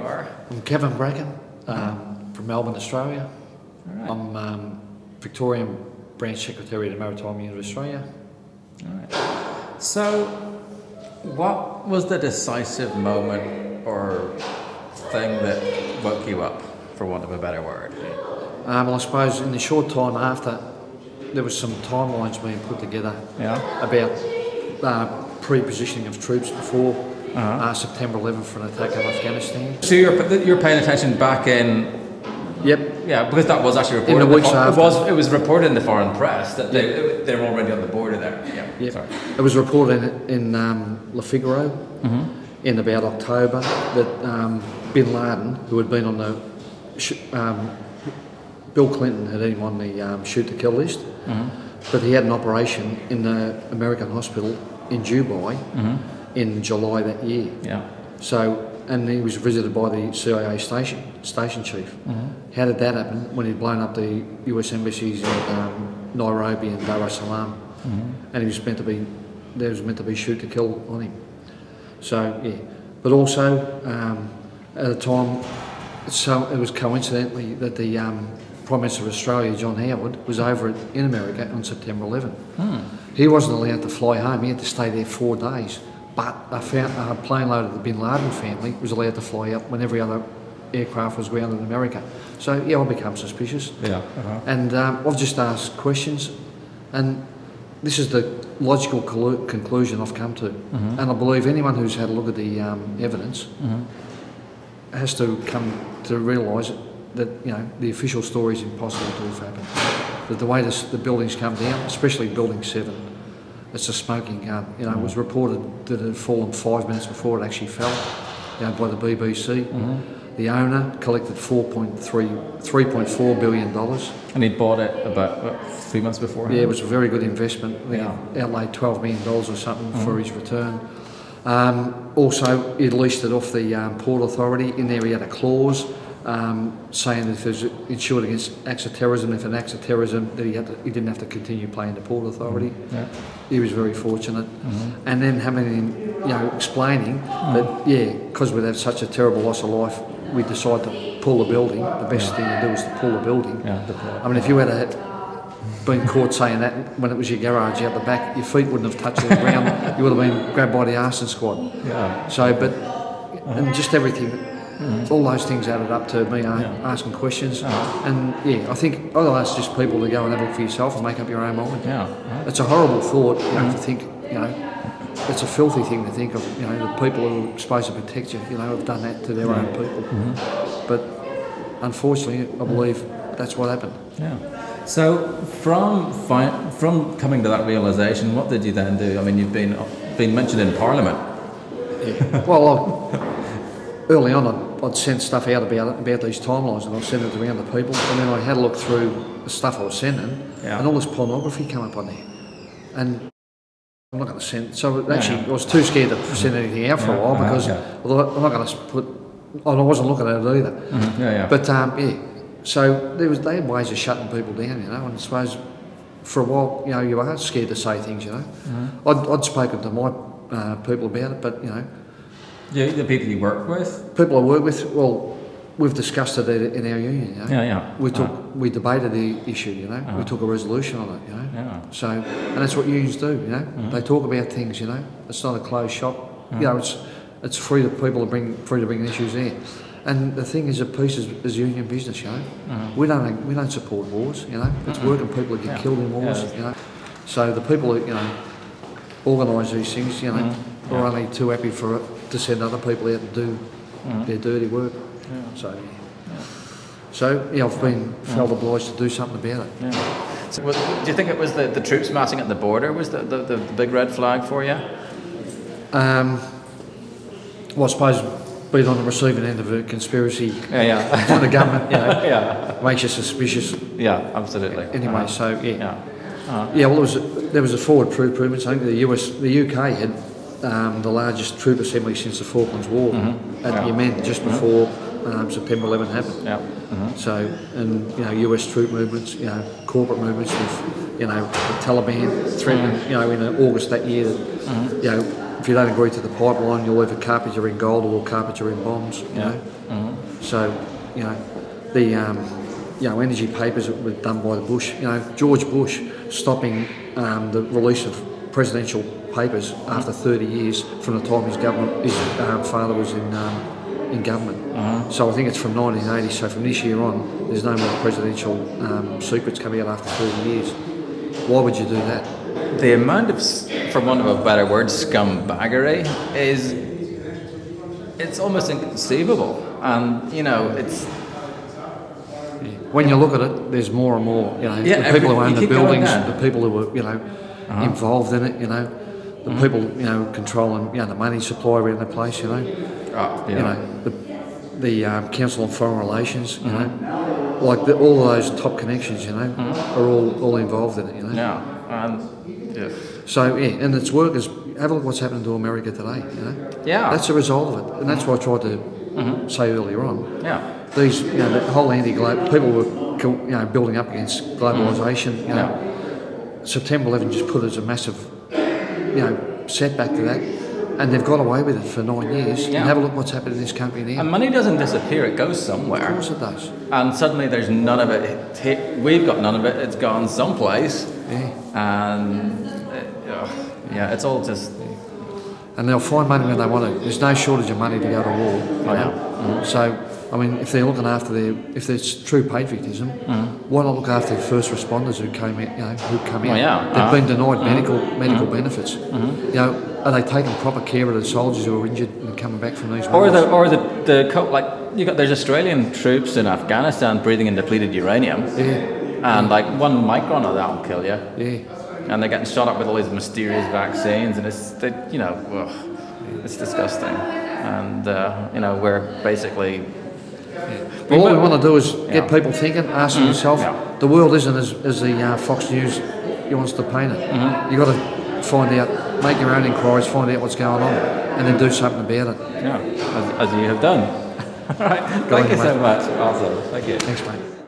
are? I'm Kevin Bracken from Melbourne, Australia. Right. I'm Victorian Branch Secretary of the Maritime Union of Australia. All right. So, what was the decisive moment or thing that woke you up, for want of a better word? Well, I suppose in the short time after, there was some timelines being put together about pre-positioning of troops before September 11th for an attack on Afghanistan. So you're paying attention back in... Yep. Yeah, because that was actually reported. In the weeks after. It was reported in the foreign press that they were already on the border there. Yeah. Yep. Sorry. It was reported in Le Figaro in about October that Bin Laden, who had been on the... Bill Clinton had been on the shoot-to-kill list, but he had an operation in the American hospital in Dubai in July that year. Yeah. So, and he was visited by the CIA station chief. How did that happen when he'd blown up the US embassies in Nairobi and Dar es Salaam, and he was meant to be shoot to kill on him. So yeah, but also at the time, so it was coincidentally that the Prime Minister of Australia, John Howard, was over in America on September 11. He wasn't allowed to fly home. He had to stay there 4 days. But a plane load of the Bin Laden family was allowed to fly up when every other aircraft was grounded in America. So yeah, I became suspicious. Yeah. And I've just asked questions, and this is the logical conclusion I've come to. And I believe anyone who's had a look at the evidence has to come to realise that the official story is impossible to have happened. That the way the buildings come down, especially Building 7. It's a smoking gun. It was reported that it had fallen 5 minutes before it actually fell, by the BBC. The owner collected $3.4 billion. And he bought it about 3 months before. Yeah, it was a very good investment. He outlaid $12 million or something for his return. Also, he leased it off the Port Authority. In there, he had a clause saying that if it was insured against acts of terrorism, if an acts of terrorism, that he didn't have to continue paying the Port Authority. He was very fortunate. And then having him, explaining that, because we'd had such a terrible loss of life, we decided to pull the building. The best thing to do was to pull the building. I mean, if you had been caught saying that when it was your garage out the back, your feet wouldn't have touched the ground. You would have been grabbed by the arson squad. So, and just everything. All those things added up to me asking questions, and I think I'll ask just people to go and have a look for yourself and make up your own mind. It's a horrible thought, to think. It's a filthy thing to think of. The people who are supposed to protect you, have done that to their own people. But unfortunately, I believe that's what happened. So from coming to that realisation, what did you then do? I mean, you've been mentioned in Parliament. Well, early on, I'd send stuff out about these timelines, and I'd send it around to people, and then I had a look through the stuff I was sending, and all this pornography came up on there. And I'm not going to send. So actually, I was too scared to send anything out for a while because I'm not going to put. I wasn't looking at it either. But so they had ways of shutting people down, and I suppose for a while, you are scared to say things, I'd spoken to my people about it, but the people you work with? People I work with, well, we've discussed it in our union, We debated the issue, We took a resolution on it, So, and that's what unions do, They talk about things, It's not a closed shop. It's free to people to bring issues in. And the thing is, a peace is union business, We don't support wars, It's working people that get killed in wars, So the people that, organise these things, are only too happy for it to send other people out to do their dirty work. So I've felt obliged to do something about it. So do you think it was the troops massing at the border was the big red flag for you? Well, I suppose being on the receiving end of a conspiracy from the government, makes you suspicious. Yeah, absolutely. Anyway, well, there was a forward troop movement. I think the UK had the largest troop assembly since the Falklands War at Yemen just before September 11 happened. So, and US troop movements, corporate movements with the Taliban threatening, in August that year, that if you don't agree to the pipeline, you'll either carpet you in gold or we'll carpet you in bombs. You know. So, you know, the energy papers that were done by the Bush. You know, George Bush stopping the release of presidential papers after 30 years from the time his father was in government. So I think it's from 1980. So from this year on, there's no more presidential secrets coming out after 30 years. Why would you do that? The amount of, for want of a better word, scumbaggery it's almost inconceivable. And you know, it's. When you look at it, there's more and more. You know, the people who own the buildings, the people who were involved in it. You know, the people controlling the money supply around the place. You know, you know the Council on Foreign Relations. You know, like all of those top connections. You know, are all involved in it. You know. Yeah. So and its workers. Have a look what's happening to America today. You know. Yeah. That's a result of it, and that's what I tried to say earlier on. Yeah. These, the whole anti-globe people were, building up against globalisation. You know, September 11 just put as a massive, setback to that, and they've got away with it for 9 years. Yeah. And have a look what's happened in this country now. And money doesn't disappear; it goes somewhere. Of course it does. And suddenly there's none of it. We've got none of it. It's gone someplace. Yeah. And it's all just. And they'll find money when they want to. There's no shortage of money to go to war. So. I mean, if they're looking after if there's true patriotism, why not look after the first responders who came in? Who come in? They've been denied medical benefits. You know, are they taking proper care of the soldiers who are injured and coming back from these wars? There's Australian troops in Afghanistan breathing in depleted uranium. And like 1 micron of that will kill you. And they're getting shot up with all these mysterious vaccines, and it's disgusting. And we're basically. Well, what we want to do is get people thinking, asking yourself, the world isn't as the Fox News wants to paint it. You've got to find out, make your own inquiries, find out what's going on, and then do something about it. Yeah, as you have done. All right, thank you so much. Awesome, thank you. Thanks, mate.